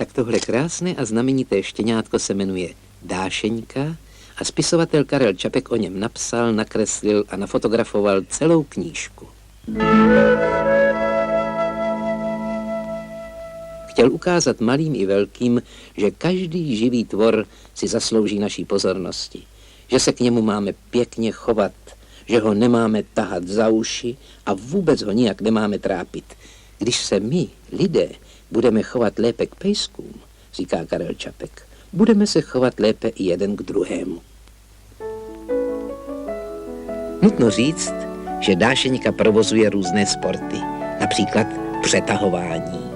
Tak tohle krásné a znamenité štěňátko se jmenuje Dášeňka a spisovatel Karel Čapek o něm napsal, nakreslil a nafotografoval celou knížku. Chtěl ukázat malým i velkým, že každý živý tvor si zaslouží naší pozornosti, že se k němu máme pěkně chovat, že ho nemáme tahat za uši a vůbec ho nijak nemáme trápit. Když se my, lidé, budeme chovat lépe k pejskům, říká Karel Čapek, budeme se chovat lépe i jeden k druhému. Nutno říct, že Dášeňka provozuje různé sporty, například přetahování.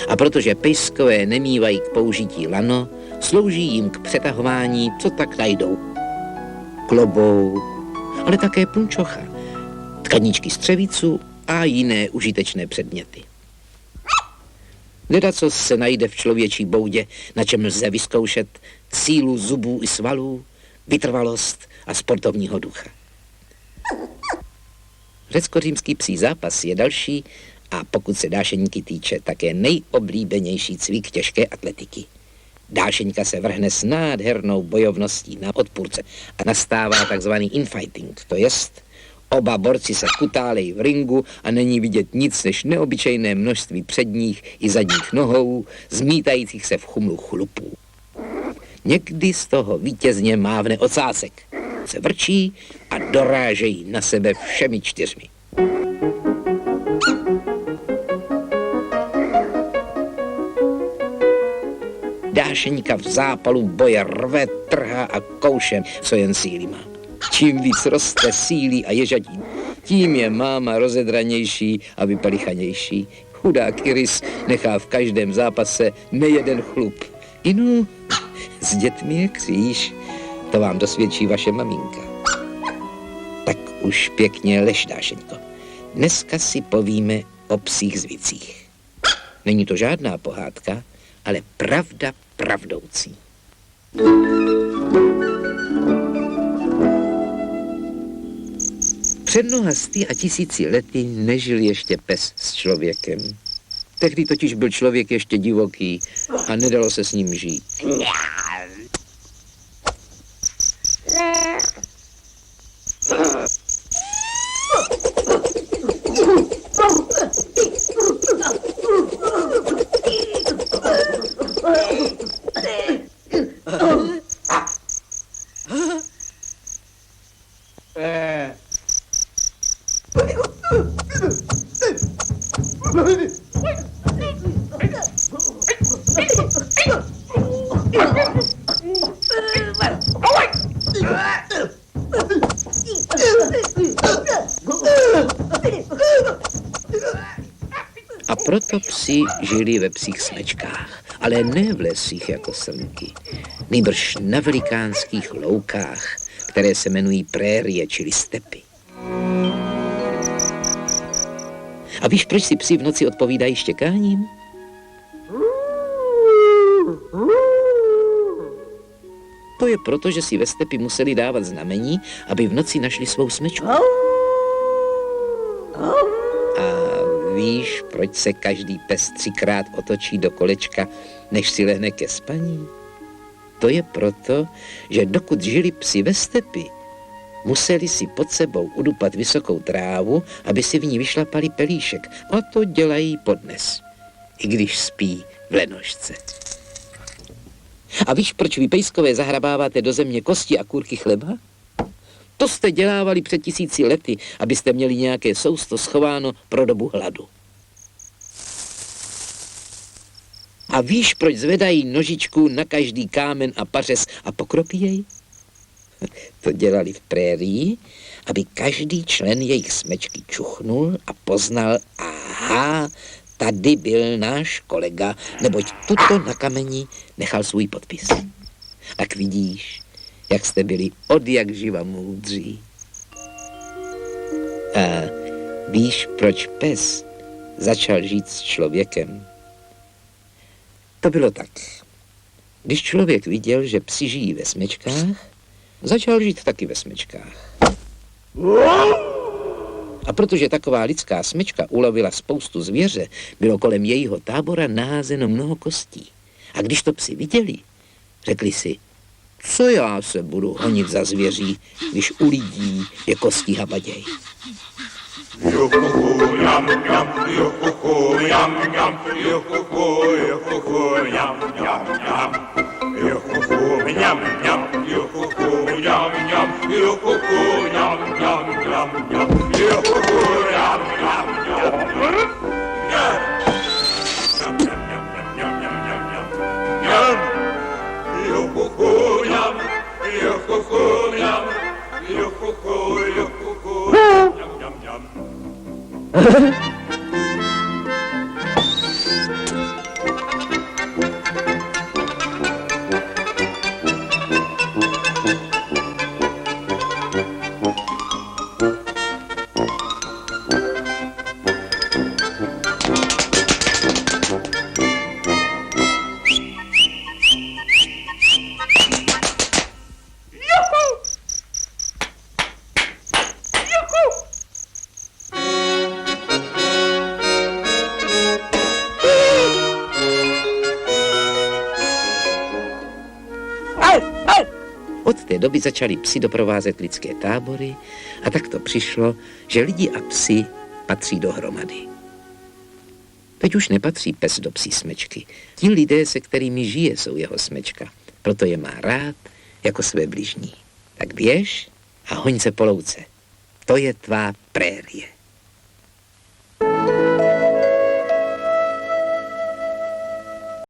A protože pejskové nemívají k použití lano, slouží jim k přetahování, co tak najdou. Klobouk, ale také punčocha, tkaničky střevíců a jiné užitečné předměty. Ledacos se najde v člověčí boudě, na čem lze vyzkoušet sílu zubů i svalů, vytrvalost a sportovního ducha. Řecko-římský psí zápas je další a pokud se Dášeňky týče, také nejoblíbenější cvik těžké atletiky. Dášeňka se vrhne s nádhernou bojovností na odpůrce a nastává takzvaný infighting, to jest oba borci se kutálejí v ringu a není vidět nic než neobyčejné množství předních i zadních nohou, zmítajících se v chumlu chlupů. Někdy z toho vítězně mávne ocásek, se vrčí a dorážejí na sebe všemi čtyřmi. Dášeňka v zápalu boje rve, trhá a kouše, co jen síly má. Čím víc roste, sílí a ježadí, tím je máma rozedranější a vypalichanější. Chudák Iris nechá v každém zápase nejeden chlup. Inu, s dětmi je kříž, to vám dosvědčí vaše maminka. Tak už pěkně lež, Dášeňko. Dneska si povíme o psích zvicích. Není to žádná pohádka, ale pravda pravdoucí. Před mnoha 100 a 1000 lety nežil ještě pes s člověkem. Tehdy totiž byl člověk ještě divoký a nedalo se s ním žít. A proto psi žili ve psích smečkách, ale ne v lesích jako srnky, nýbrž na velikánských loukách, které se jmenují prérie, čili stepy. A víš, proč si psi v noci odpovídají štěkáním? To je proto, že si ve stepi museli dávat znamení, aby v noci našli svou smečku. A víš, proč se každý pes 3krát otočí do kolečka, než si lehne ke spaní? To je proto, že dokud žili psi ve stepi, museli si pod sebou udupat vysokou trávu, aby si v ní vyšlapali pelíšek. A to dělají podnes, i když spí v lenošce. A víš, proč vy pejskové zahrabáváte do země kosti a kůrky chleba? To jste dělávali před 1000 lety, abyste měli nějaké sousto schováno pro dobu hladu. A víš, proč zvedají nožičku na každý kámen a pařez a pokropí jej? To dělali v prérii, aby každý člen jejich smečky čuchnul a poznal, aha, tady byl náš kolega, neboť tuto na kameni nechal svůj podpis. Tak vidíš, jak jste byli odjakživa moudří. A víš, proč pes začal žít s člověkem? To bylo tak. Když člověk viděl, že psi žijí ve smečkách, začal žít taky ve smečkách. A protože taková lidská smečka ulovila spoustu zvěře, bylo kolem jejího tábora naházeno mnoho kostí. A když to psi viděli, řekli si, co já se budu honit za zvěří, když u lidí je kosti habaděj. Od té doby začali psi doprovázet lidské tábory a tak to přišlo, že lidi a psi patří dohromady. Teď už nepatří pes do psí smečky. Ti lidé, se kterými žije, jsou jeho smečka. Proto je má rád jako své bližní. Tak běž a hoň se po louce. To je tvá prérie.